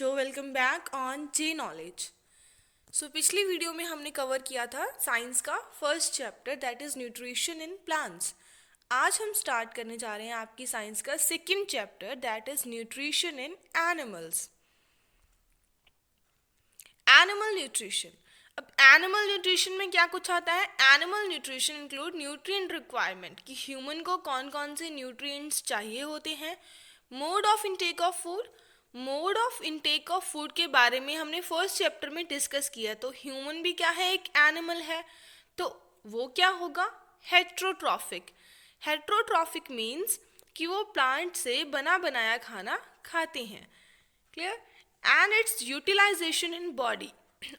बच्चों, welcome back on J knowledge. So पिछली video में हमने कवर किया था साइंस का first chapter that is nutrition in plants. आज हम स्टार्ट करने जा रहे हैं आपकी साइंस का second chapter that is nutrition in animals. Animal nutrition. अब एनिमल न्यूट्रिशन में क्या कुछ आता है? Animal nutrition include nutrient requirement कि ह्यूमन को कौन कौन से न्यूट्रिएंट्स चाहिए होते हैं। Mode of intake of food. Mode of intake of food के बारे में हमने फर्स्ट चैप्टर में डिस्कस किया। तो ह्यूमन भी क्या है? एक एनिमल है। तो वो क्या होगा? हेट्रोट्रॉफिक। हेट्रोट्रॉफिक मीन्स कि वो प्लांट से बना बनाया खाना खाते हैं। Clear? And its utilization in body.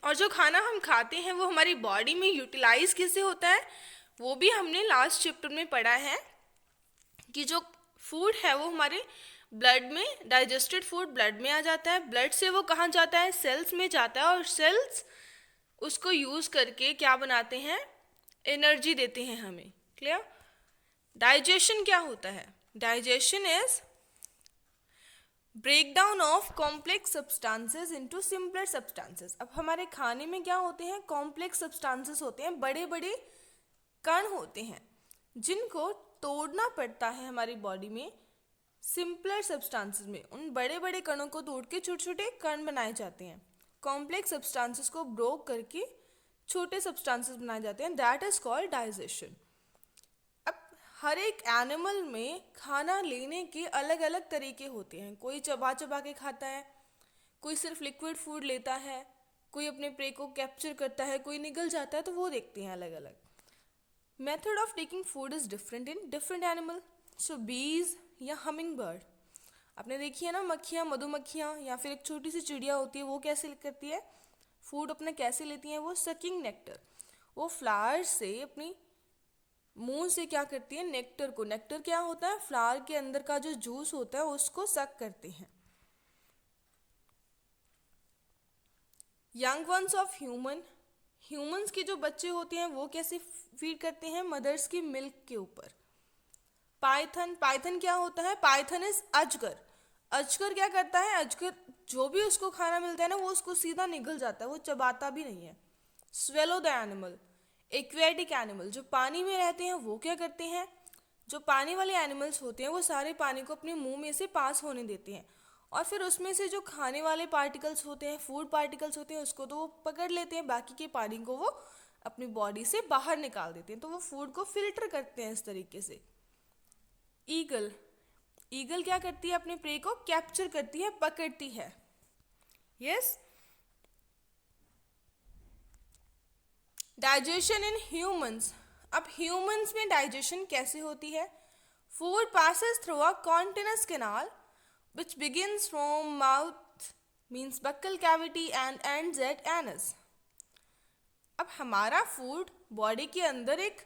और जो खाना हम खाते हैं वो हमारी बॉडी में यूटिलाइज कैसे होता है वो भी हमने लास्ट चैप्टर में पढ़ा है कि जो फूड है वो हमारे ब्लड में, डाइजेस्टेड फूड ब्लड में आ जाता है। ब्लड से वो कहाँ जाता है? सेल्स में जाता है और सेल्स उसको यूज करके क्या बनाते हैं? एनर्जी देते हैं हमें। क्लियर? डाइजेशन क्या होता है? Digestion is break down of complex substances into simpler substances. अब हमारे खाने में क्या होते हैं? कॉम्प्लेक्स सब्सटेंसेस होते हैं, बड़े बड़े कण होते हैं जिनको तोड़ना पड़ता है हमारी बॉडी में सिंपलर सब्सटेंसेस में। उन बड़े बड़े कणों को तोड़ के छोटे छोटे कण बनाए जाते हैं। कॉम्प्लेक्स सब्सटेंसेस को ब्रोक करके छोटे सब्सटेंसेस बनाए जाते हैं, दैट इज कॉल्ड डाइजेशन। अब हर एक एनिमल में खाना लेने के अलग अलग तरीके होते हैं। कोई चबा चबा के खाता है, कोई सिर्फ लिक्विड फूड लेता है, कोई अपने प्रे को कैप्चर करता है, कोई निगल जाता है। तो वो देखते हैं अलग अलग। Method of taking food is different in different animal. So bees या हमिंग बर्ड, आपने देखी है ना, मक्खियाँ, मधुमक्खियाँ या फिर एक छोटी सी चिड़िया होती है, वो कैसे करती है फूड अपना? कैसे लेती हैं वो? Sucking nectar. वो फ्लावर से अपनी मुंह से क्या करती है? नेक्टर को। नेक्टर क्या होता है? फ्लावर के अंदर का जो जूस होता है उसको सक करते हैं। Young ones of human, humans के जो बच्चे होते हैं वो कैसे फीड करते हैं? मदर्स की मिल्क के ऊपर। पाइथन, पाइथन क्या होता है? पाइथन इज अजगर। अजगर क्या करता है? अजगर जो भी उसको खाना मिलता है ना वो उसको सीधा निगल जाता है, वो चबाता भी नहीं है। Swallow the animal. Aquatic animal, जो पानी में रहते हैं वो क्या करते हैं? जो पानी वाले एनिमल्स होते हैं वो सारे पानी को अपने मुंह में से पास होने देते हैं और फिर उसमें से जो खाने वाले पार्टिकल्स होते हैं, फूड पार्टिकल्स होते हैं, उसको तो वो पकड़ लेते हैं, बाकी के पानी को वो अपनी बॉडी से बाहर निकाल देते हैं। तो वो फूड को फिल्टर करते हैं इस तरीके से। ईगल, ईगल क्या करती है? अपने प्रे को कैप्चर करती है, पकड़ती है। यस। Digestion in humans. अब ह्यूमंस में डाइजेशन कैसे होती है? Food passes through a continuous canal which begins from mouth means buccal cavity and ends at anus. अब हमारा फूड बॉडी के अंदर एक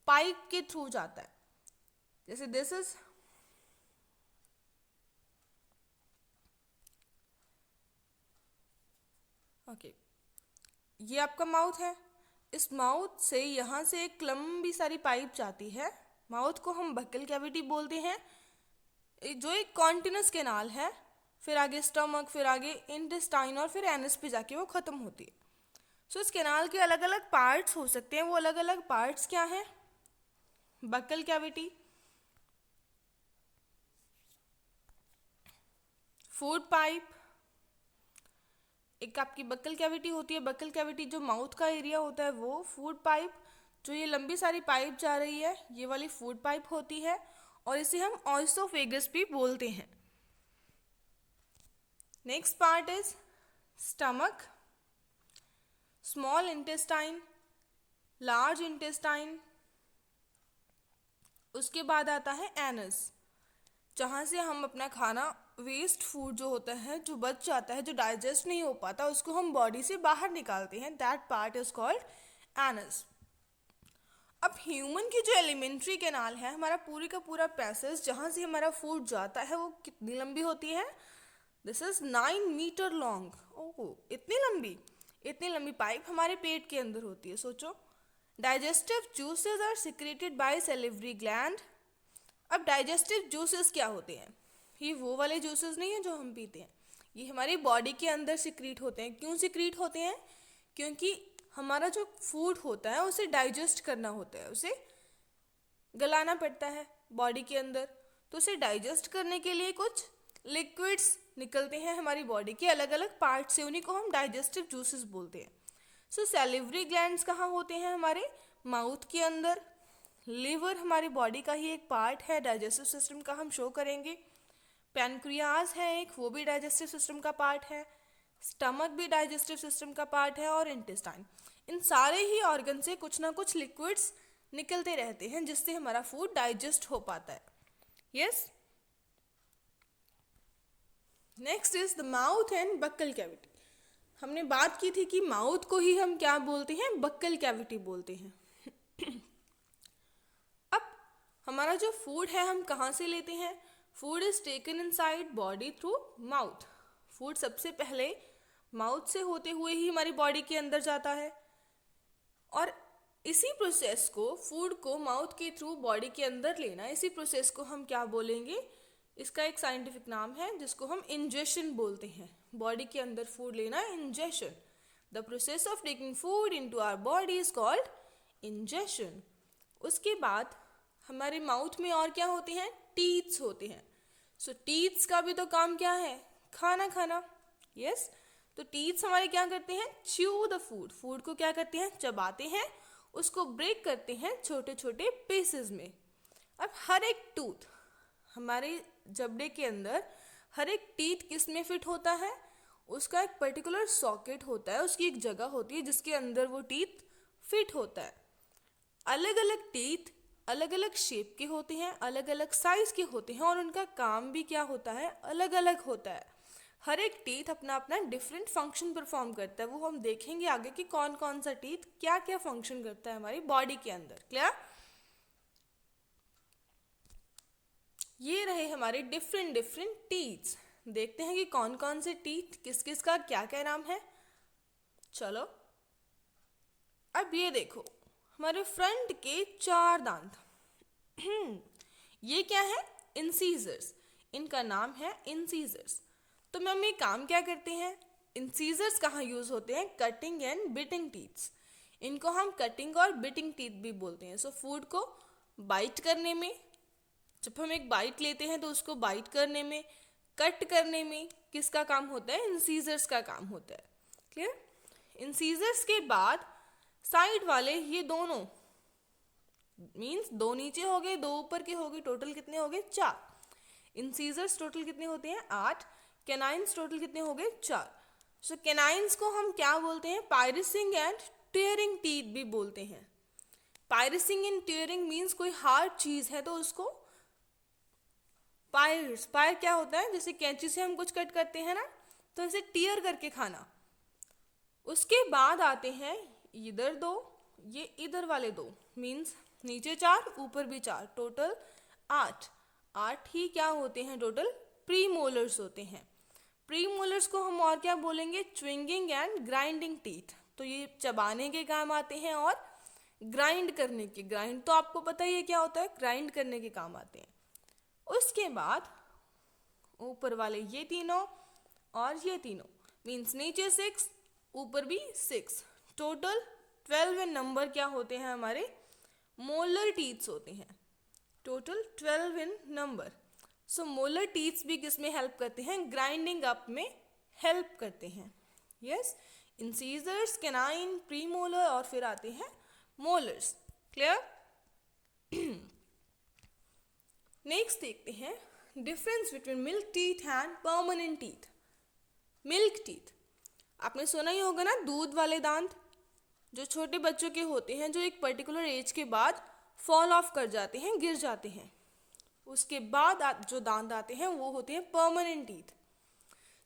पाइप के थ्रू जाता है, जैसे दिस इज ओके, ये आपका माउथ है। इस माउथ से यहाँ से एक लंबी सारी पाइप जाती है। माउथ को हम बक्कल कैविटी बोलते हैं, जो एक कॉन्टिनस कैनाल है, फिर आगे स्टमक, फिर आगे इंटेस्टाइन और फिर एनस पे जाके वो खत्म होती है। सो इस कैनाल के अलग अलग पार्ट्स हो सकते हैं। वो अलग अलग पार्ट्स क्या हैं? बक्कल कैविटी, फूड पाइप, एक आपकी बक्कल कैविटी होती है। बक्कल कैविटी जो माउथ का एरिया होता है वो फूड पाइप, जो ये लंबी सारी पाइप जा रही है ये वाली फूड पाइप होती है और इसे हम ऑइसोफेगस भी बोलते हैं। Next part is stomach, small intestine, large intestine, उसके बाद आता है एनस, जहाँ से हम अपना खाना, वेस्ट फूड जो होता है, जो बच जाता है, जो डाइजेस्ट नहीं हो पाता, उसको हम बॉडी से बाहर निकालते हैं, that part is called anus. अब ह्यूमन की जो एलिमेंट्री कैनाल है, हमारा पूरी का पूरा पैसेज जहाँ से हमारा फूड जाता है, वो कितनी लंबी होती है? This is 9 metre long. ओह, इतनी लंबी पाइप हमारे पेट के अंदर होती है। सोचो। Digestive juices are secreted by salivary gland. अब डाइजेस्टिव जूसेस क्या होते हैं? ये वो वाले जूसेस नहीं है जो हम पीते हैं, ये हमारी बॉडी के अंदर सिक्रीट होते हैं। क्यों सिक्रीट होते हैं? क्योंकि हमारा जो फूड होता है उसे डाइजेस्ट करना होता है, उसे गलाना पड़ता है बॉडी के अंदर। तो उसे डाइजेस्ट करने के लिए कुछ लिक्विड्स निकलते हैं हमारी बॉडी के अलग अलग पार्ट से, उन्हीं को हम डाइजेस्टिव जूसेस बोलते हैं। सो सैलिवरी ग्लैंड्स कहाँ होते हैं? हमारे माउथ के अंदर। लिवर हमारी बॉडी का ही एक पार्ट है, डाइजेस्टिव सिस्टम का, हम शो करेंगे। पैनक्रियाज है एक, वो भी डाइजेस्टिव सिस्टम का पार्ट है। स्टमक भी डाइजेस्टिव सिस्टम का पार्ट है, और इंटेस्टाइन। इन सारे ही ऑर्गन से कुछ ना कुछ लिक्विड्स निकलते रहते हैं जिससे हमारा फूड डाइजेस्ट हो पाता है। Yes. Next is the mouth and buccal cavity. हमने बात की थी कि माउथ को ही हम क्या बोलते हैं? बक्कल कैविटी बोलते हैं। अब हमारा जो फूड है हम कहाँ से लेते हैं? Food is taken inside body through mouth. Food सबसे पहले माउथ से होते हुए ही हमारी बॉडी के अंदर जाता है, और इसी प्रोसेस को, फूड को माउथ के थ्रू बॉडी के अंदर लेना, इसी प्रोसेस को हम क्या बोलेंगे? इसका एक साइंटिफिक नाम है जिसको हम इंजेशन बोलते हैं। बॉडी के अंदर फूड लेना, ingestion. The process of taking food into our body is called ingestion. उसके बाद हमारे माउथ में और क्या होते हैं? टीथ्स होते हैं। सो टीथ्स का भी तो काम क्या है? खाना खाना। यस। तो टीथ्स हमारे क्या करते हैं? Chew the food. फूड को क्या करते हैं? चबाते हैं, उसको ब्रेक करते हैं छोटे छोटे पीसेस में। अब हर एक टूथ हमारे जबड़े के अंदर, हर एक टीथ किस में फिट होता है? उसका एक पर्टिकुलर सॉकेट होता है, उसकी एक जगह होती है जिसके अंदर वो टीथ फिट होता है। अलग अलग टीथ अलग अलग शेप के होते हैं, अलग अलग साइज के होते हैं, और उनका काम भी क्या होता है? अलग अलग होता है। हर एक टीथ अपना अपना डिफरेंट फंक्शन परफॉर्म करता है। वो हम देखेंगे आगे कि कौन कौन सा टीथ क्या क्या फंक्शन करता है हमारी बॉडी के अंदर। क्लियर? ये रहे हमारे डिफरेंट डिफरेंट टीथ्स। देखते हैं कि कौन कौन से टीथ किस किस का क्या क्या नाम है। चलो, अब ये देखो हमारे फ्रंट के 4 दांत। ये क्या है? इंसीजर्स। इनका नाम है इंसीजर्स। तो हम ये काम क्या करते हैं? इंसीजर्स कहाँ यूज होते हैं? Cutting and beating teeths. इनको हम कटिंग और बिटिंग टीथ भी बोलते हैं। सो फूड को बाइट करने में, जब हम एक बाइट लेते हैं तो उसको बाइट करने में, कट करने में किसका काम होता है? इंसीजर्स का काम होता है। क्लियर? इंसीजर्स के बाद साइड वाले ये दोनों, मीन्स 2 नीचे हो गए, 2 ऊपर के हो गए, टोटल कितने हो गए? 4। इंसीजर्स टोटल कितने होते हैं? 8। कैनाइन्स टोटल कितने हो गए? 4। सो कैनाइन्स को हम क्या बोलते हैं? पायरिसिंग एंड टीयरिंग टीथ भी बोलते हैं। पायरिसिंग एंड टीयरिंग मीन्स कोई हार्ड चीज है तो उसको पायर क्या होता है? जैसे कैंची से हम कुछ कट करते हैं ना, तो इसे टीयर करके खाना। उसके बाद आते हैं इधर 2, ये इधर वाले 2, मीन्स नीचे 4 ऊपर भी 4, टोटल 8। 8 ही क्या होते हैं? टोटल प्रीमोलर्स होते हैं। प्रीमोलर्स को हम और क्या बोलेंगे? च्विंगिंग एंड ग्राइंडिंग टीथ। तो ये चबाने के काम आते हैं और ग्राइंड करने के, ग्राइंड तो आपको पता ही है क्या होता है, ग्राइंड करने के काम आते हैं। उसके बाद ऊपर वाले ये तीनों और ये तीनों, मीन्स नीचे 6 ऊपर भी 6, टोटल 12 नंबर क्या होते हैं? हमारे मोलर टीथ्स होते हैं। टोटल 12 इन नंबर। सो मोलर टीथ्स भी किस में हेल्प करते हैं? ग्राइंडिंग अप में हेल्प करते हैं। यस, इंसीजर्स, कैनाइन, प्रीमोलर और फिर आते हैं मोलर्स। क्लियर? नेक्स्ट देखते हैं difference between milk teeth and permanent teeth. Milk teeth आपने सुना ही होगा ना, दूध वाले दांत जो छोटे बच्चों के होते हैं, जो एक पर्टिकुलर एज के बाद फॉल ऑफ कर जाते हैं, गिर जाते हैं। उसके बाद जो दांत आते हैं वो होते हैं permanent teeth.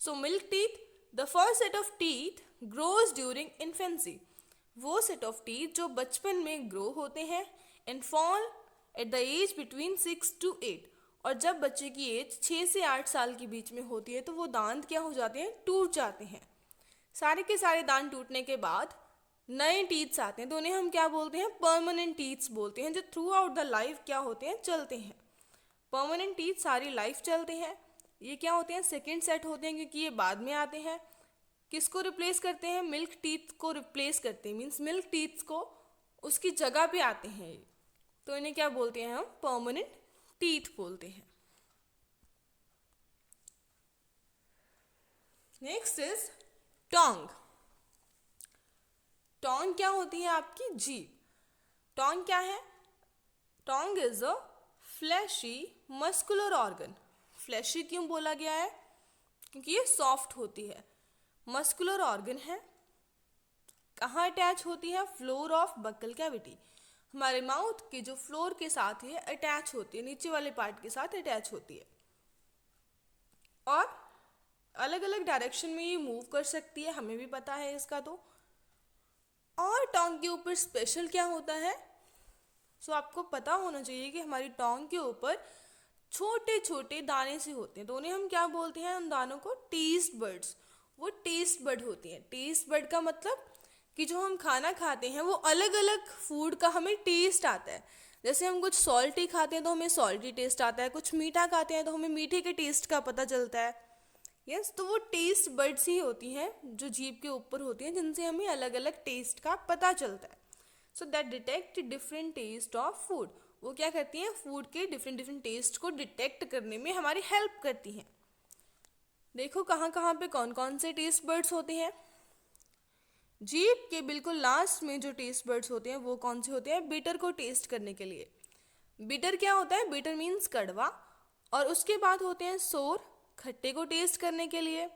So milk teeth, the first set of teeth grows during infancy. वो सेट ऑफ टीथ जो बचपन में ग्रो होते हैं and fall at the age between 6 to 8। और जब बच्चे की एज 6 से 8 साल के बीच में होती है तो वो दांत क्या हो जाते हैं? टूट जाते हैं। सारे के सारे दांत टूटने के बाद नए टीथ्स आते हैं, तो उन्हें हम क्या बोलते हैं? परमानेंट टीथ्स बोलते हैं, जो थ्रू आउट द लाइफ क्या होते हैं? चलते हैं। परमानेंट टीथ सारी लाइफ चलते हैं। ये क्या होते हैं, सेकेंड सेट होते हैं क्योंकि ये बाद में आते हैं। किसको रिप्लेस करते हैं, मिल्क टीथ को रिप्लेस करते हैं, मीन्स मिल्क टीथ को उसकी जगह पे आते हैं ये, तो इन्हें क्या बोलते हैं हम, परमानेंट टीथ बोलते हैं। Next is Tong. टोंग क्या होती है, आपकी जीभ। टोंग क्या है, tongue is a fleshy muscular organ. Fleshy क्यों बोला गया है, क्योंकि ये सॉफ्ट होती है, मस्कुलर ऑर्गन है। कहाँ अटैच होती है, फ्लोर ऑफ बक्कल कैविटी, हमारे माउथ के जो फ्लोर के साथ है अटैच होती है, नीचे वाले पार्ट के साथ अटैच होती है, और अलग अलग डायरेक्शन में ये मूव कर सकती है, हमें भी पता है इसका। तो और टोंग के ऊपर स्पेशल क्या होता है, सो आपको पता होना चाहिए कि हमारी टोंग के ऊपर छोटे छोटे दाने से होते हैं, तो उन्हें हम क्या बोलते हैं, उन दानों को टेस्ट बर्ड्स। वो टेस्ट बर्ड होती हैं। टेस्ट बर्ड का मतलब कि जो हम खाना खाते हैं वो अलग अलग फूड का हमें टेस्ट आता है। जैसे हम कुछ सॉल्टी खाते हैं तो हमें सॉल्टी टेस्ट आता है, कुछ मीठा खाते हैं तो हमें मीठे के टेस्ट का पता चलता है। यस, तो वो टेस्ट बर्ड्स ही होती हैं जो जीभ के ऊपर होती हैं, जिनसे हमें अलग अलग टेस्ट का पता चलता है। So that detect different taste of food. वो क्या करती हैं, फूड के डिफरेंट डिफरेंट टेस्ट को डिटेक्ट करने में हमारी हेल्प करती हैं। देखो कहाँ कहाँ पे कौन कौन से टेस्ट बर्ड्स होते हैं। जीभ के बिल्कुल लास्ट में जो टेस्ट बर्ड्स होते हैं वो कौन से होते हैं, बिटर को टेस्ट करने के लिए। बिटर क्या होता है, बिटर मीन्स कड़वा, और उसके बाद होते हैं सोर, खट्टे को टेस्ट करने के लिए।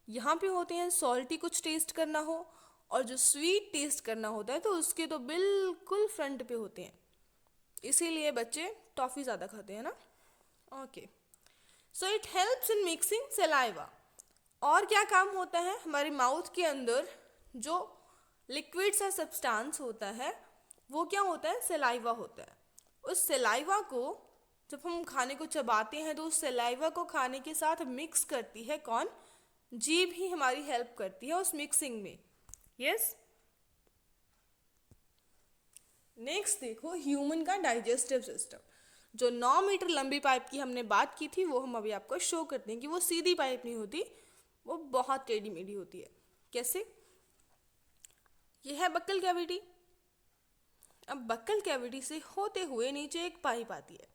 यहाँ पे होते हैं सॉल्टी, कुछ टेस्ट करना हो, और जो स्वीट टेस्ट करना होता है तो उसके तो बिल्कुल फ्रंट पे होते हैं, इसीलिए बच्चे टॉफ़ी ज़्यादा खाते हैं ना। Okay, so it helps in mixing saliva. और क्या काम होता है, हमारे माउथ के अंदर जो लिक्विड सा सब्सटेंस होता है वो क्या होता है, सलाइवा होता है। उस सलाइवा को जब हम खाने को चबाते हैं तो उस सलाइवा को खाने के साथ मिक्स करती है कौन, जीभ ही हमारी हेल्प करती है उस मिक्सिंग में। यस, नेक्स्ट देखो ह्यूमन का डाइजेस्टिव सिस्टम। जो 9 मीटर लंबी पाइप की हमने बात की थी वो हम अभी आपको शो करते हैं कि वो सीधी पाइप नहीं होती, वो बहुत टेढ़ी मेढ़ी होती है। कैसे, ये है बक्कल कैविटी। अब बक्कल कैविटी से होते हुए नीचे एक पाइप आती है,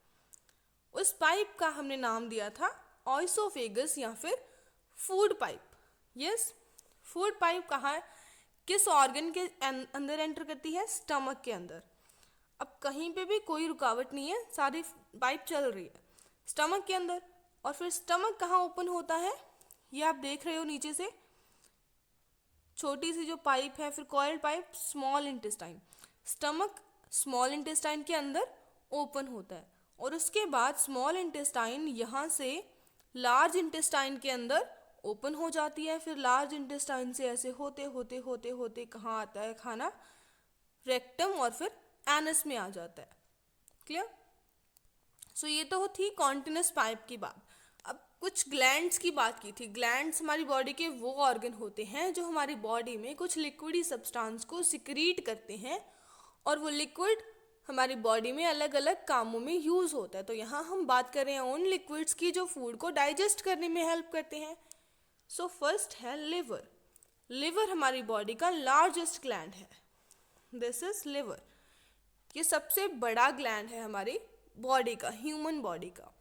उस पाइप का हमने नाम दिया था ऑइसोफेगस या फिर food pipe. Yes, food pipe कहाँ है, किस ऑर्गन के अंदर एंटर करती है, स्टमक के अंदर। अब कहीं पे भी कोई रुकावट नहीं है, सारी पाइप चल रही है स्टमक के अंदर। और फिर स्टमक कहाँ ओपन होता है, ये आप देख रहे हो नीचे से छोटी सी जो पाइप है, फिर coiled pipe, small intestine. Stomach small intestine के अंदर ओपन होता है, और उसके बाद स्मॉल इंटेस्टाइन यहाँ से लार्ज इंटेस्टाइन के अंदर ओपन हो जाती है। फिर लार्ज इंटेस्टाइन से ऐसे होते होते होते होते कहाँ आता है खाना, रेक्टम, और फिर एनस में आ जाता है। क्लियर। सो ये तो थी कॉन्टिनस पाइप की बात। अब कुछ ग्लैंड्स की बात की थी। ग्लैंड्स हमारी बॉडी के वो ऑर्गन होते हैं जो हमारी बॉडी में कुछ लिक्विडी सब्सटेंस को सिक्रीट करते हैं, और वो लिक्विड हमारी बॉडी में अलग अलग कामों में यूज़ होता है। तो यहाँ हम बात कर रहे हैं उन लिक्विड्स की जो फूड को डाइजेस्ट करने में हेल्प करते हैं। सो फर्स्ट है लिवर। लिवर हमारी बॉडी का लार्जेस्ट ग्लैंड है, दिस इज लिवर। ये सबसे बड़ा ग्लैंड है हमारी बॉडी का, ह्यूमन बॉडी का।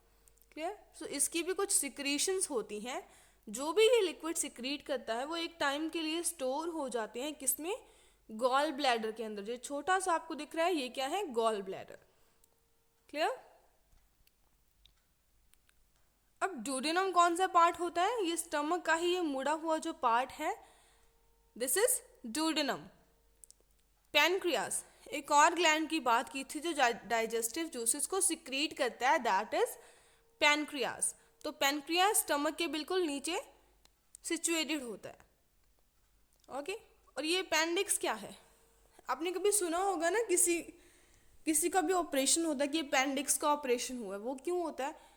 क्लियर। सो इसकी भी कुछ सिक्रीशंस होती हैं, जो भी ये लिक्विड सिक्रीट करता है वो एक टाइम के लिए स्टोर हो जाते हैं, किसमें, गॉल ब्लैडर के अंदर। जो छोटा सा आपको दिख रहा है ये क्या है, गॉल ब्लैडर। क्लियर। अब ड्यूडेनम कौन सा पार्ट होता है, ये स्टमक का ही ये मुड़ा हुआ जो पार्ट है, दिस इज ड्यूडेनम। पैनक्रियास, एक और ग्लैंड की बात की थी जो डाइजेस्टिव जूसेस को सिक्रीट करता है, दैट इज पैनक्रियास। तो पैनक्रियास स्टमक के बिल्कुल नीचे सिचुएटेड होता है। ओके। और ये अपेंडिक्स क्या है, आपने कभी सुना होगा ना, किसी का भी ऑपरेशन होता है कि अपेंडिक्स का ऑपरेशन हुआ है, वो क्यों होता है।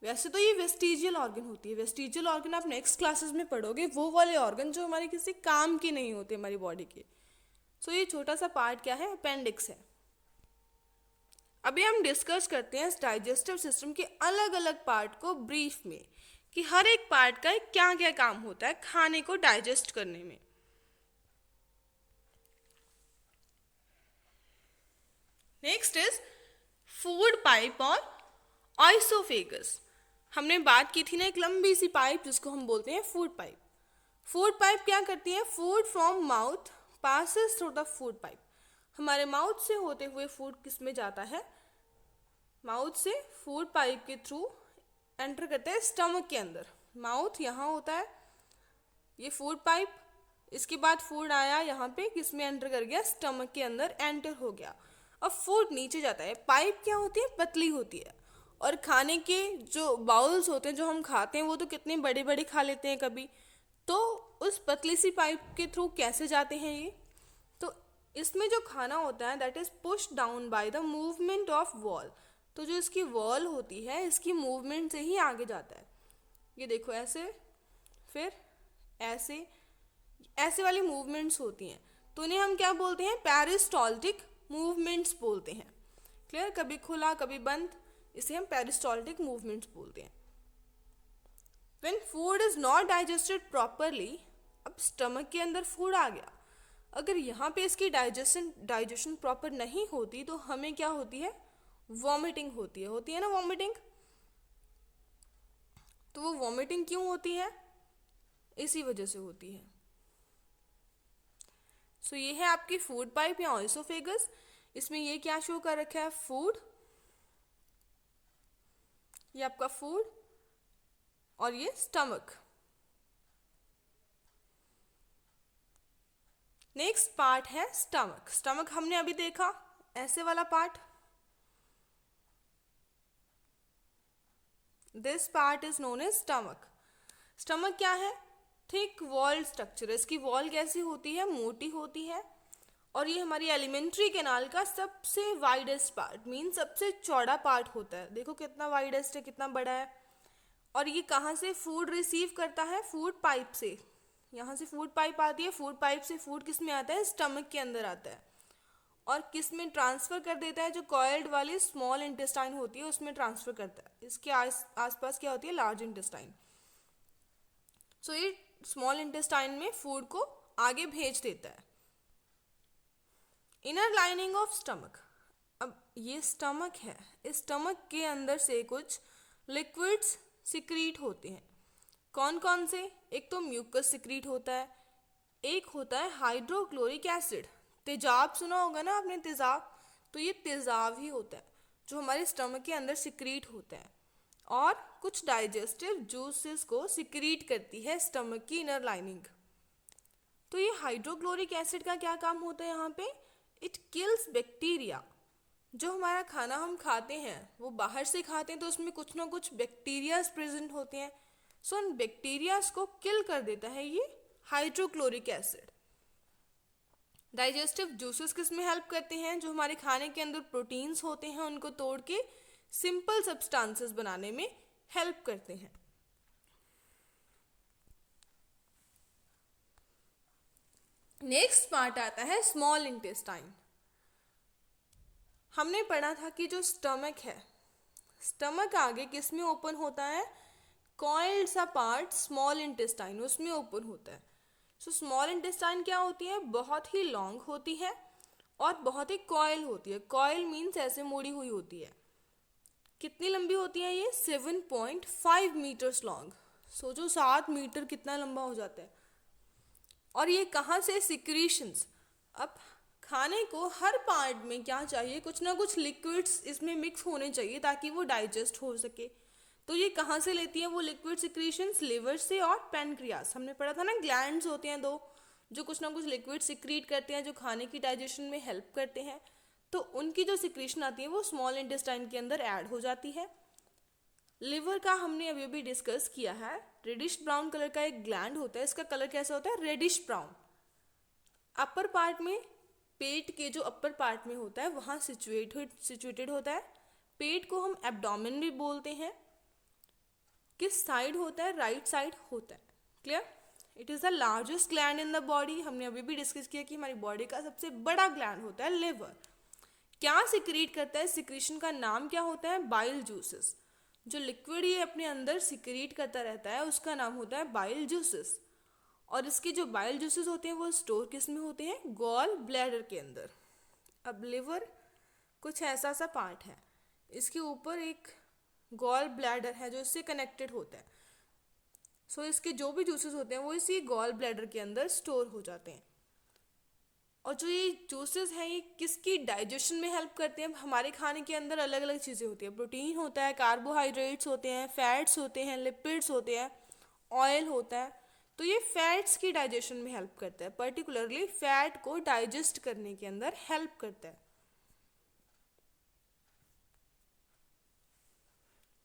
वैसे तो ये वेस्टिजियल ऑर्गन होती है। वेस्टिजियल ऑर्गन आप नेक्स्ट क्लासेस में पढ़ोगे, वो वाले ऑर्गन जो हमारे किसी काम के नहीं होते हमारी बॉडी के। सो ये छोटा सा पार्ट क्या है, अपेंडिक्स है। अभी हम डिस्कस करते हैं इस डाइजेस्टिव सिस्टम के अलग अलग पार्ट को ब्रीफ में, कि हर एक पार्ट का क्या क्या काम होता है खाने को डाइजेस्ट करने में। नेक्स्ट इज फूड पाइप और ऑइसोफेगस। हमने बात की थी ना एक लंबी सी पाइप जिसको हम बोलते हैं फूड पाइप। फूड पाइप क्या करती है? Food from mouth passes through the food pipe. हमारे माउथ से होते हुए फूड किस में जाता है? माउथ से फूड पाइप के थ्रू एंटर करता है स्टमक के अंदर। माउथ यहाँ होता है, ये फूड पाइप, इसके बाद फूड आया यहाँ पे, किस में एंटर कर गया? स्टमक के अंदर एंटर हो गया। अब फूड नीचे जाता है। पाइप क्या होती है? पतली होती है। और खाने के जो बाउल्स होते हैं जो हम खाते हैं वो तो कितने बड़े बड़े खा लेते हैं कभी, तो उस पतली सी पाइप के थ्रू कैसे जाते हैं ये? तो इसमें जो खाना होता है that is push down by the movement of wall. तो जो इसकी वॉल होती है इसकी मूवमेंट से ही आगे जाता है। ये देखो ऐसे, फिर ऐसे, ऐसे वाली मूवमेंट्स होती हैं, तो इन्हें हम क्या बोलते हैं? पेरिस्टाल्टिक मूवमेंट्स बोलते हैं। क्लियर? कभी खुला कभी बंद, इसे हम पेरिस्टाल्टिक मूवमेंट्स बोलते हैं। When food is not digested properly, अब स्टमक के अंदर फूड आ गया, अगर यहाँ पे इसकी डाइजेशन प्रॉपर नहीं होती तो हमें क्या होती है? वॉमिटिंग होती है ना वॉमिटिंग। तो वो वॉमिटिंग क्यों होती है? इसी वजह से होती है। सो ये है आपकी फूड पाइप या ऑइसोफेगस। इसमें ये क्या शो कर रखा है? फूड, ये आपका फूड, और ये स्टमक। नेक्स्ट पार्ट है स्टमक। स्टमक हमने अभी देखा, ऐसे वाला part. This part is known as stomach. Stomach क्या है? Thick wall structure. इसकी वॉल कैसी होती है? मोटी होती है। और ये हमारी एलिमेंट्री कैनाल का सबसे वाइडेस्ट पार्ट, मीन सबसे चौड़ा पार्ट होता है। देखो कितना वाइडेस्ट है, कितना बड़ा है। और ये कहाँ से फूड रिसीव करता है? फूड पाइप से। यहाँ से फूड पाइप आती है, फूड पाइप से फूड किस में आता है? स्टमक के अंदर आता है। और किस में ट्रांसफर कर देता है? जो कॉइल्ड वाली स्मॉल इंटेस्टाइन होती है उसमें ट्रांसफर करता है। इसके आसपास क्या होती है? Large intestine. सो ये स्मॉल इंटेस्टाइन में फूड को आगे भेज देता है। Inner lining of stomach. अब ये स्टमक है, इस स्टमक के अंदर से कुछ लिक्विड्स सिक्रीट होते हैं। कौन कौन से? एक तो म्यूकस सिक्रीट होता है, एक होता है हाइड्रोक्लोरिक एसिड। तेजाब सुना होगा ना आपने, तेजाब, तो ये तेजाब ही होता है जो हमारे स्टमक के अंदर सिक्रीट होता है। और कुछ डाइजेस्टिव जूसेस को सिक्रीट करती है स्टमक की इनर लाइनिंग। तो ये हाइड्रोक्लोरिक एसिड का क्या काम होता है यहाँ पे? It kills bacteria. जो हमारा खाना हम खाते हैं वो बाहर से खाते हैं तो उसमें कुछ ना कुछ बैक्टीरियाज प्रेजेंट होते हैं। सो उन बैक्टीरियाज को किल कर देता है ये हाइड्रोक्लोरिक एसिड। डाइजेस्टिव जूसेस किस में हेल्प करते हैं? जो हमारे खाने के अंदर प्रोटीन्स होते हैं उनको तोड़ के सिंपल सब्सटेंसेस बनाने में हेल्प करते हैं। नेक्स्ट पार्ट आता है स्मॉल इंटेस्टाइन। हमने पढ़ा था कि जो स्टमक है, स्टमक आगे किस में ओपन होता है? कॉइल्ड सा पार्ट स्मॉल इंटेस्टाइन, उसमें ओपन होता है। सो स्मॉल इंटेस्टाइन क्या होती है? बहुत ही लॉन्ग होती है और बहुत ही कॉइल होती है। कॉइल मीन्स ऐसे मोड़ी हुई होती है। कितनी लंबी होती है ये? 7.5 मीटर्स लॉन्ग। सोचो 7 मीटर कितना लंबा हो जाता है। और ये कहाँ से? सिक्रीशंस। अब खाने को हर पार्ट में क्या चाहिए? कुछ ना कुछ लिक्विड्स इसमें मिक्स होने चाहिए ताकि वो डाइजेस्ट हो सके। तो ये कहाँ से लेती है वो लिक्विड सिक्रीशंस? लिवर से और पैनक्रियास। हमने पढ़ा था ना, ग्लैंड्स होते हैं दो जो कुछ ना कुछ लिक्विड सिक्रीट करते हैं जो खाने की डाइजेशन में हेल्प करते हैं। तो उनकी जो सिक्रीशन आती है वो स्मॉल इंटेस्टाइन के अंदर ऐड हो जाती है। लिवर का हमने अभी अभी डिस्कस किया है। रेडिश ब्राउन कलर का एक ग्लैंड होता है, इसका कलर कैसा होता है? Reddish brown. अपर पार्ट में, पेट के जो अपर पार्ट में होता है वहाँ सिचुएटेड होता है। पेट को हम एब्डोमेन भी बोलते हैं। किस साइड होता है? राइट साइड होता है। Clear? It is the largest gland in the body. हमने अभी भी डिस्कस किया कि हमारी बॉडी का सबसे बड़ा ग्लैंड होता है लिवर। क्या सिक्रीट करता है? सिक्रीशन का नाम क्या होता है? Bile juices. जो लिक्विड ये अपने अंदर सिक्रीट करता रहता है उसका नाम होता है बाइल जूसेस। और इसके जो बाइल जूसेस होते हैं वो स्टोर किस में होते हैं? गॉल ब्लैडर के अंदर। अब लिवर कुछ ऐसा सा पार्ट है, इसके ऊपर एक गॉल ब्लैडर है जो इससे कनेक्टेड होता है। सो इसके जो भी जूसेस होते हैं वो इसी गॉल ब्लैडर के अंदर स्टोर हो जाते हैं। और जो ये जूसेस हैं ये किसकी डाइजेशन में हेल्प करते हैं? हमारे खाने के अंदर अलग अलग चीज़ें होती हैं, प्रोटीन होता है, कार्बोहाइड्रेट्स होते हैं, फैट्स होते हैं, लिपिड्स होते हैं, ऑयल होता है। तो ये फैट्स की डाइजेशन में हेल्प करता है, पर्टिकुलरली फैट को डाइजेस्ट करने के अंदर हेल्प करता है।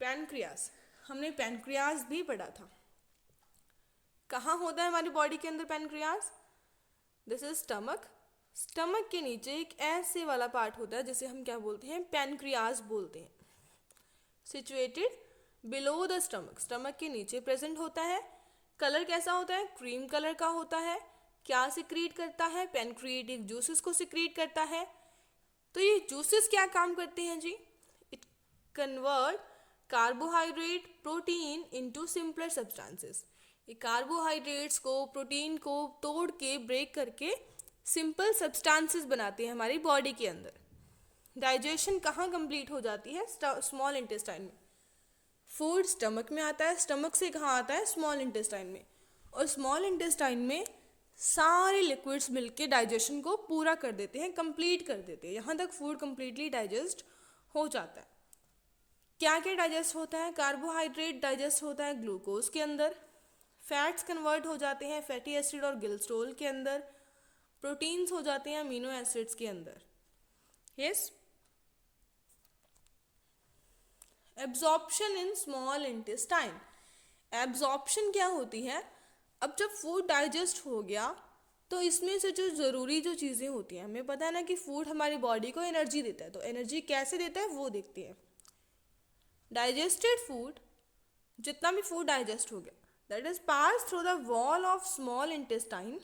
पैनक्रियाज, हमने पैनक्रियाज भी पढ़ा था। कहाँ होता है हमारी बॉडी के अंदर pancreas? This is stomach. Stomach के नीचे एक ऐसे वाला पार्ट होता है जिसे हम क्या बोलते हैं? पैनक्रियाज बोलते हैं। Situated below the stomach, stomach के नीचे प्रेजेंट होता है। कलर कैसा होता है? क्रीम कलर का होता है। क्या सिक्रीट करता है? पैनक्रिएटिक जूसेस को सिक्रीट करता है। तो ये जूसेस क्या काम करते हैं जी? It convert carbohydrate protein into simpler substances. ये कार्बोहाइड्रेट्स को, प्रोटीन को तोड़ के, ब्रेक करके सिंपल सब्सटेंसेस बनाते हैं हमारी बॉडी के अंदर। डाइजेशन कहाँ कंप्लीट हो जाती है? स्मॉल इंटेस्टाइन में। फूड स्टमक में आता है, स्टमक से कहाँ आता है? स्मॉल इंटेस्टाइन में। और स्मॉल इंटेस्टाइन में सारे लिक्विड्स मिलके डाइजेशन को पूरा कर देते हैं, कंप्लीट कर देते हैं। यहाँ तक फूड कंप्लीटली डाइजेस्ट हो जाता है। क्या क्या डाइजेस्ट होता है? कार्बोहाइड्रेट डाइजेस्ट होता है ग्लूकोज के अंदर, फैट्स कन्वर्ट हो जाते हैं फैटी एसिड और गिल्स्टोल के अंदर, प्रोटीन्स हो जाते हैं अमीनो एसिड्स के अंदर। Yes. Absorption in small intestine. Absorption क्या होती है? अब जब फूड डाइजेस्ट हो गया तो इसमें से जो ज़रूरी जो चीज़ें होती हैं, हमें पता है ना कि फूड हमारी बॉडी को एनर्जी देता है, तो एनर्जी कैसे देता है वो देखते हैं। डाइजेस्टेड फूड, जितना भी फूड डाइजेस्ट हो गया, that is pass through the wall of small intestine.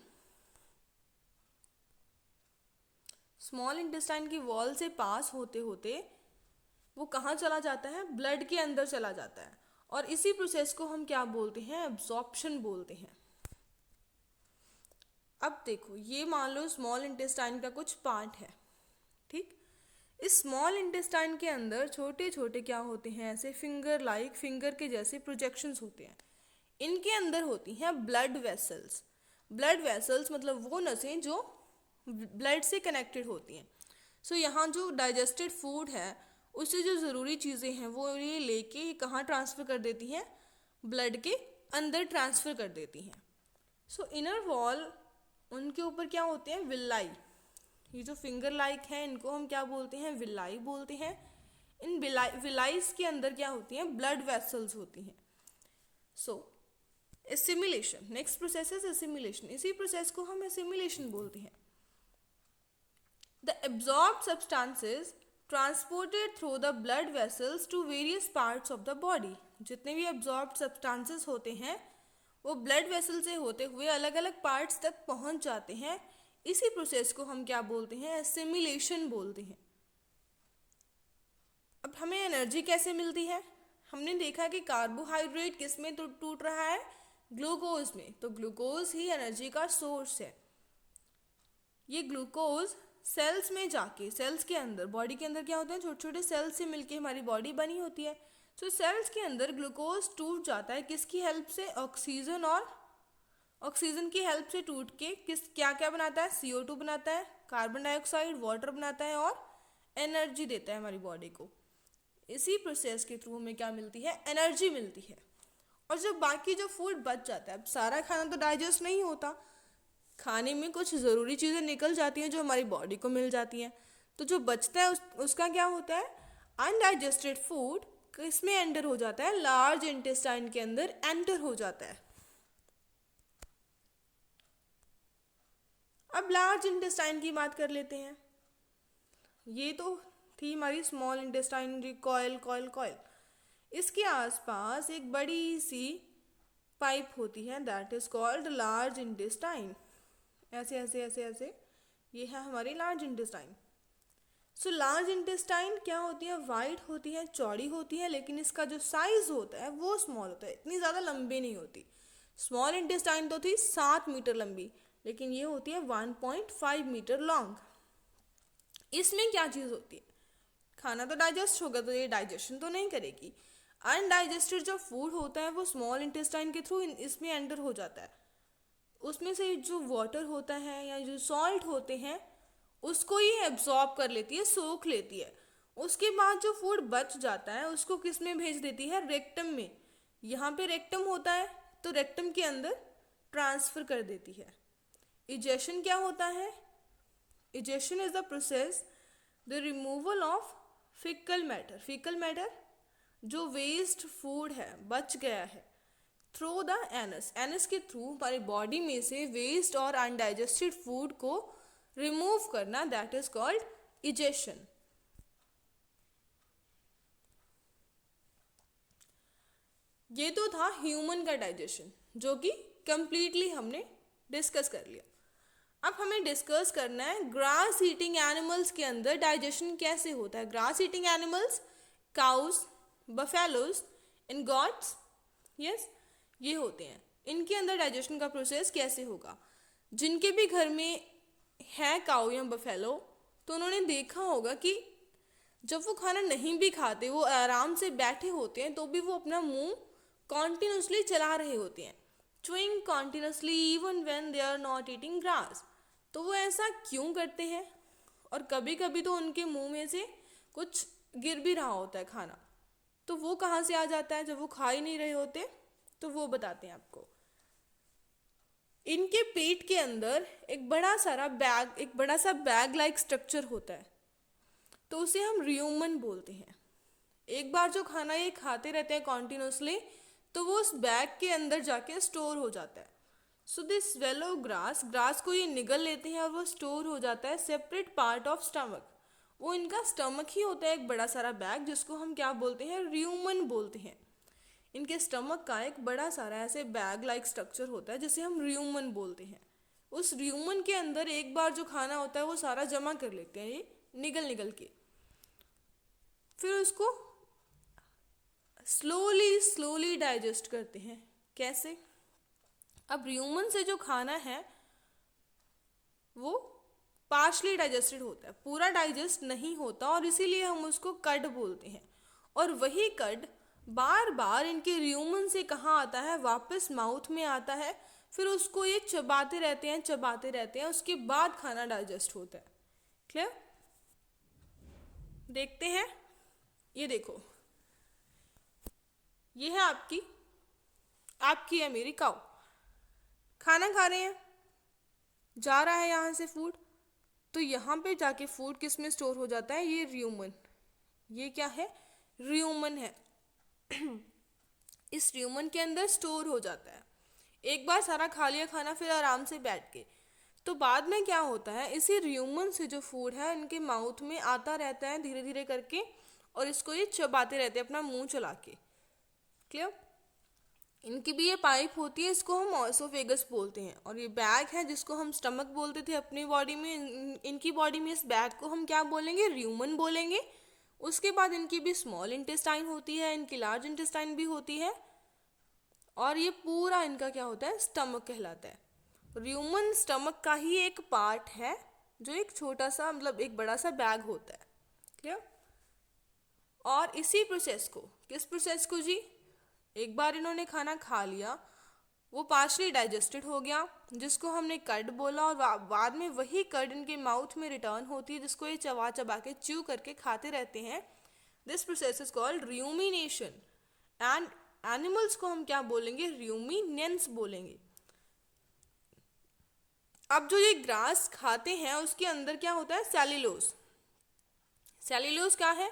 Small intestine की वॉल से पास होते होते वो कहाँ चला जाता है? ब्लड के अंदर चला जाता है। और इसी प्रोसेस को हम क्या बोलते हैं? एब्जॉर्प्शन बोलते हैं। अब देखो, ये मान लो स्मॉल इंटेस्टाइन का कुछ पार्ट है, ठीक। इस स्मॉल इंटेस्टाइन के अंदर छोटे छोटे क्या होते हैं? ऐसे फिंगर लाइक, फिंगर के जैसे प्रोजेक्शंस होते हैं। इनके अंदर होती हैं ब्लड वेसल्स। ब्लड वेसल्स मतलब वो नसें जो ब्लड से कनेक्टेड होती हैं। सो यहाँ जो डाइजेस्टेड फूड है उससे जो ज़रूरी चीज़ें हैं वो ये लेके कहाँ ट्रांसफ़र कर देती हैं? ब्लड के अंदर ट्रांसफ़र कर देती हैं। सो इनर वॉल, उनके ऊपर क्या होते हैं? विलाई। ये जो फिंगर लाइक हैं इनको हम क्या बोलते हैं? विलाई बोलते हैं। इन विलाइस के अंदर क्या होती हैं? ब्लड वेसल्स होती हैं। So assimilation, next process is assimilation. इसी प्रोसेस को हम एसिमिलेशन बोलते हैं। The absorbed substances transported through the blood vessels to various parts of the body. जितने भी एब्जॉर्ब्ड सब्सटेंसेस होते हैं वो ब्लड वेसल से होते हुए अलग अलग पार्ट्स तक पहुंच जाते हैं। इसी प्रोसेस को हम क्या बोलते हैं? एसिमिलेशन बोलते हैं। अब हमें एनर्जी कैसे मिलती है? हमने देखा कि कार्बोहाइड्रेट किस में टूट रहा है? ग्लूकोज में। तो ग्लूकोज ही एनर्जी का सोर्स है। ये ग्लूकोज सेल्स में जाके, सेल्स के अंदर, बॉडी के अंदर क्या होते हैं? छोटे छोटे सेल्स से मिलके हमारी बॉडी बनी होती है। तो सेल्स के अंदर ग्लूकोज टूट जाता है किसकी हेल्प से? ऑक्सीजन। और ऑक्सीजन की हेल्प से टूट के क्या क्या बनाता है? CO2 बनाता है, कार्बन डाइऑक्साइड, वाटर बनाता है और एनर्जी देता है हमारी बॉडी को। इसी प्रोसेस के थ्रू हमें क्या मिलती है? एनर्जी मिलती है। और जब बाकी जो फूड बच जाता है, अब सारा खाना तो डाइजेस्ट नहीं होता, खाने में कुछ ज़रूरी चीज़ें निकल जाती हैं जो हमारी बॉडी को मिल जाती हैं। तो जो बचता है उसका क्या होता है? अनडाइजेस्टेड फूड किसमें एंटर हो जाता है? लार्ज इंटेस्टाइन के अंदर एंटर हो जाता है। अब लार्ज इंटेस्टाइन की बात कर लेते हैं। ये तो थी हमारी स्मॉल इंटेस्टाइन, कॉइल। इसके आसपास एक बड़ी सी पाइप होती है, that is called large intestine. ऐसे ऐसे ऐसे ऐसे, ये है हमारी large intestine. So large intestine क्या होती है, वाइड होती है, चौड़ी होती है, लेकिन इसका जो साइज होता है वो स्मॉल होता है, इतनी ज़्यादा लंबी नहीं होती। स्मॉल इंटेस्टाइन तो थी 7 मीटर लंबी, लेकिन ये होती है 1.5 मीटर लॉन्ग। इसमें क्या चीज़ होती है, खाना तो डाइजेस्ट होगा तो ये डाइजेशन तो नहीं करेगी। अनडाइजेस्टेड जो फूड होता है वो स्मॉल इंटेस्टाइन के थ्रू इसमें एंटर हो जाता है। उसमें से जो वाटर होता है या जो सॉल्ट होते हैं उसको ये एब्जॉर्ब कर लेती है, सोख लेती है। उसके बाद जो फूड बच जाता है उसको किस में भेज देती है, रेक्टम में। यहाँ पे रेक्टम होता है तो रेक्टम के अंदर ट्रांसफर कर देती है। इजेशन क्या होता है, egestion is the process the removal of faecal matter. Faecal matter जो वेस्ट फूड है, बच गया है, थ्रू द एनस। एनस के थ्रू हमारी बॉडी में से वेस्ट और अनडाइजेस्टेड फूड को रिमूव करना, दैट इज कॉल्ड इजेशन। ये तो था ह्यूमन का डाइजेशन जो कि कंप्लीटली हमने डिस्कस कर लिया। अब हमें डिस्कस करना है ग्रास ईटिंग एनिमल्स के अंदर डाइजेशन कैसे होता है। Grass eating animals cows, buffaloes and goats, yes, ये होते हैं। इनके अंदर डाइजेशन का प्रोसेस कैसे होगा। जिनके भी घर में है काऊ या बफेलो तो उन्होंने देखा होगा कि जब वो खाना नहीं भी खाते, वो आराम से बैठे होते हैं तो भी वो अपना मुंह कॉन्टिन्यूसली चला रहे होते हैं, chewing continuously even when they are not eating grass. तो वो ऐसा क्यों करते हैं, और कभी कभी तो उनके मुंह में से कुछ गिर भी रहा होता है खाना, तो वो कहाँ से आ जाता है जब वो खा ही नहीं रहे होते, तो वो बताते हैं आपको। इनके पेट के अंदर एक बड़ा सा बैग लाइक स्ट्रक्चर होता है, तो उसे हम र्यूमन बोलते हैं। एक बार जो खाना ये खाते रहते हैं कॉन्टिन्यूसली तो वो उस बैग के अंदर जाके स्टोर हो जाता है। सो दिस स्वेलो ग्रास को ये निगल लेते हैं और वो स्टोर हो जाता है सेपरेट पार्ट ऑफ स्टमक। वो इनका स्टमक ही होता है एक बड़ा सारा बैग, जिसको हम क्या बोलते हैं, र्यूमन बोलते हैं। इनके स्टमक का एक बड़ा सारा ऐसे बैग लाइक स्ट्रक्चर होता है जिसे हम र्यूमन बोलते हैं। उस र्यूमन के अंदर एक बार जो खाना होता है वो सारा जमा कर लेते हैं ये निगल के, फिर उसको स्लोली डाइजेस्ट करते हैं। कैसे, अब र्यूमन से जो खाना है वो पार्शली डाइजेस्टेड होता है, पूरा डाइजेस्ट नहीं होता, और इसीलिए हम उसको कड बोलते हैं। और वही कड बार बार इनके र्यूमन से कहाँ आता है, वापस माउथ में आता है, फिर उसको ये चबाते रहते हैं, उसके बाद खाना डाइजेस्ट होता है। क्लियर, देखते हैं। ये देखो, ये है आपकी है मेरी काऊ, खाना खा रहे हैं, जा रहा है यहाँ से फूड, तो यहाँ पे जाके फूड किस में स्टोर हो जाता है, ये र्यूमन। ये क्या है, र्यूमन है। इस र्यूमन के अंदर स्टोर हो जाता है। एक बार सारा खा लिया खाना, फिर आराम से बैठ के, तो बाद में क्या होता है, इसी र्यूमन से जो फूड है इनके माउथ में आता रहता है धीरे धीरे करके, और इसको ये चबाते रहते हैं अपना मुंह चला के। क्लियर, इनकी भी ये पाइप होती है, इसको हम ऑसोफेगस बोलते हैं, और ये बैग है जिसको हम स्टमक बोलते थे अपनी बॉडी में, इनकी बॉडी में इस बैग को हम क्या बोलेंगे, र्यूमन बोलेंगे। उसके बाद इनकी भी स्मॉल इंटेस्टाइन होती है, इनकी लार्ज इंटेस्टाइन भी होती है, और ये पूरा इनका क्या होता है, स्टमक कहलाता है। र्यूमन स्टमक का ही एक पार्ट है जो एक छोटा सा, मतलब एक बड़ा सा बैग होता है। क्लियर, और इसी प्रोसेस को, किस प्रोसेस को जी, एक बार इन्होंने खाना खा लिया, वो पार्शली डाइजेस्टेड हो गया, जिसको हमने कड बोला, और बाद में वही कड इनके माउथ में रिटर्न होती है, जिसको ये चबा के च्यू करके खाते रहते हैं। This process is called rumination, and animals को हम क्या बोलेंगे, र्यूमिनेंस बोलेंगे। अब जो ये ग्रास खाते हैं उसके अंदर क्या होता है, सेल्यूलोज। सेल्यूलोज क्या है,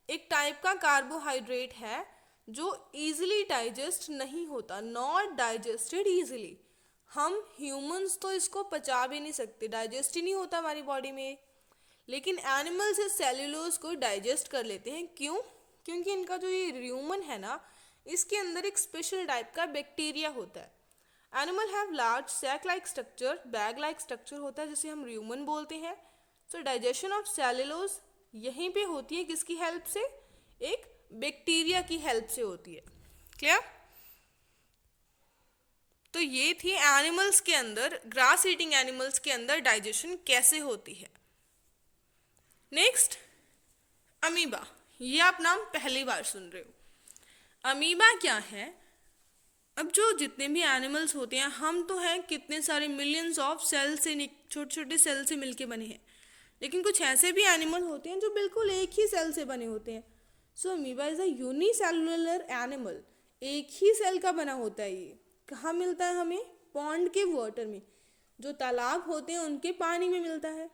एक टाइप का कार्बोहाइड्रेट है जो इजीली डाइजेस्ट नहीं होता, नॉट डाइजेस्टेड इजीली। हम ह्यूमंस तो इसको पचा भी नहीं सकते, डाइजेस्ट ही नहीं होता हमारी बॉडी में, लेकिन एनिमल्स इस सेल्यूलोज को डाइजेस्ट कर लेते हैं। क्यों, क्योंकि इनका जो ये र्यूमन है ना, इसके अंदर एक स्पेशल टाइप का बैक्टीरिया होता है। Animal have large sac like structure, bag like structure होता है जिसे हम र्यूमन बोलते हैं। सो डाइजेशन ऑफ सेल्यूलोज यहीं पे होती है किसकी हेल्प से? एक बैक्टीरिया की हेल्प से होती है। क्लियर? तो ये थी एनिमल्स के अंदर, ग्रास ईटिंग एनिमल्स के अंदर डाइजेशन कैसे होती है। Next, amoeba. ये आप नाम पहली बार सुन रहे हो। अमीबा क्या है? अब जो जितने भी एनिमल्स होते हैं, हम तो हैं कितने सारे मिलियंस ऑफ सेल से, छोटे छोटे सेल से मिलके बने हैं, लेकिन कुछ ऐसे भी एनिमल होते हैं जो बिल्कुल एक ही सेल से बने होते हैं। So amoeba is a unicellular animal. एक ही सेल का बना होता है। ये कहाँ मिलता है हमें? पॉन्ड के वाटर में, जो तालाब होते हैं उनके पानी में मिलता है।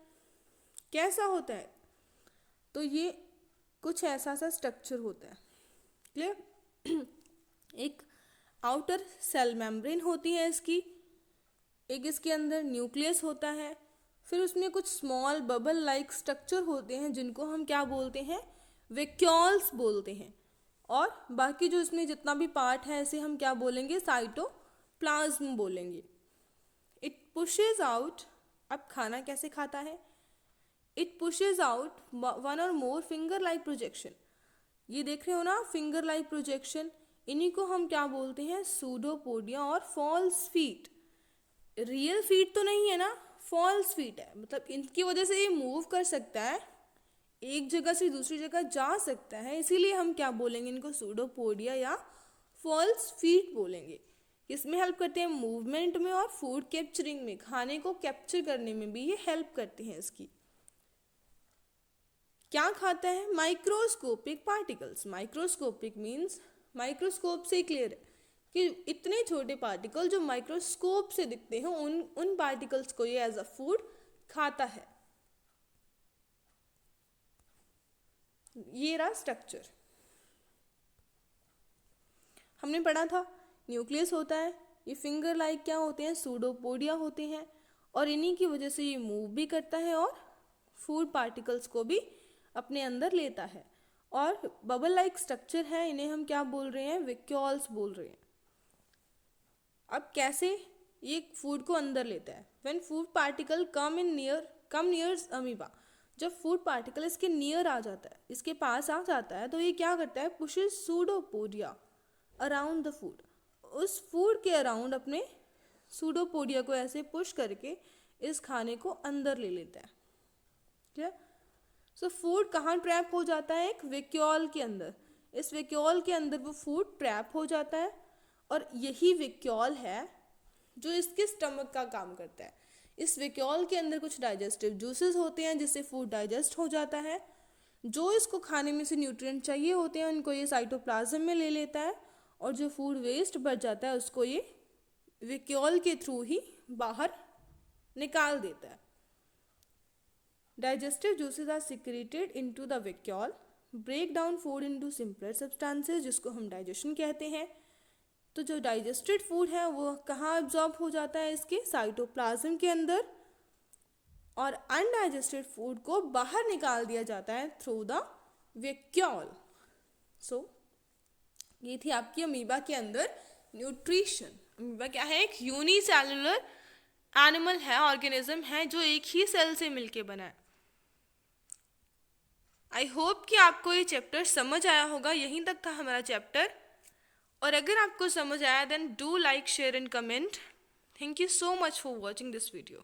कैसा होता है? तो ये कुछ ऐसा सा स्ट्रक्चर होता है। क्लियर? एक आउटर सेल मेम्ब्रेन होती है इसकी, एक इसके अंदर न्यूक्लियस होता है, फिर उसमें कुछ स्मॉल बबल लाइक स्ट्रक्चर होते हैं जिनको हम क्या बोलते हैं? वैक्यूल्स बोलते हैं। और बाकी जो इसमें जितना भी पार्ट है इसे हम क्या बोलेंगे? साइटोप्लाज्म बोलेंगे। It pushes out. अब खाना कैसे खाता है? इट पुशेज आउट वन और मोर फिंगर लाइक प्रोजेक्शन। ये देख रहे हो ना, फिंगर लाइक प्रोजेक्शन, इन्हीं को हम क्या बोलते हैं? सूडोपोडिया और फॉल्स फीट। रियल फीट तो नहीं है ना, फॉल्स फीट है। मतलब इनकी वजह से ये मूव कर सकता है, एक जगह से दूसरी जगह जा सकता है, इसीलिए हम क्या बोलेंगे? इनको सूडोपोडिया या फॉल्स फीट बोलेंगे। किसमें हेल्प करते हैं? मूवमेंट में और फूड कैप्चरिंग में, खाने को कैप्चर करने में भी ये हेल्प करते हैं इसकी। क्या खाता है? Microscopic particles. Microscopic means microscope से क्लियर है कि इतने छोटे पार्टिकल जो माइक्रोस्कोप से दिखते हैं, उन पार्टिकल्स को ये एज अ फूड खाता है। ये रहा स्ट्रक्चर। हमने पढ़ा था न्यूक्लियस होता है, ये फिंगर लाइक क्या होते हैं? सूडोपोडिया होते हैं, और इन्हीं की वजह से ये मूव भी करता है और फूड पार्टिकल्स को भी अपने अंदर लेता है। और बबल लाइक स्ट्रक्चर है, इन्हें हम क्या बोल रहे हैं? वैक्यूल्स बोल रहे हैं। अब कैसे ये फूड को अंदर लेता है? When food particle come near amoeba. जब फूड पार्टिकल इसके नियर आ जाता है, इसके पास आ जाता है, तो ये क्या करता है? Pushes pseudopodia around the food. उस फूड के अराउंड अपने सूडोपोडिया को ऐसे पुश करके इस खाने को अंदर ले लेता है। ठीक? सो फूड कहाँ ट्रैप हो जाता है? एक वैक्यूल के अंदर। इस वैक्यूल के अंदर वो फूड ट्रैप हो जाता है, और यही वैक्यूल है जो इसके स्टमक का काम करता है। इस वैक्यूल के अंदर कुछ डाइजेस्टिव जूसेस होते हैं जिससे फूड डाइजेस्ट हो जाता है। जो इसको खाने में से न्यूट्रिएंट चाहिए होते हैं उनको ये साइटोप्लाज्म में ले लेता है, और जो फूड वेस्ट बच जाता है उसको ये वैक्यूल के थ्रू ही बाहर निकाल देता है। Digestive juices are secreted into the vacuole, break down food into simpler substances, जिसको हम डाइजेशन कहते हैं। तो जो डाइजेस्टेड फूड है वो कहाँ एब्जॉर्ब हो जाता है? इसके साइटोप्लाज्म के अंदर, और अनडाइजेस्टेड फूड को बाहर निकाल दिया जाता है थ्रू द वैक्यूल। सो ये थी आपकी अमीबा के अंदर न्यूट्रिशन। अमीबा क्या है? एक यूनिसेलुलर एनिमल है, ऑर्गेनिज्म है जो एक ही सेल से मिलके बना है। आई होप कि आपको ये चैप्टर समझ आया होगा। यहीं तक था हमारा चैप्टर, और अगर आपको समझ आया then do like, share and comment. Thank you so much for watching this video.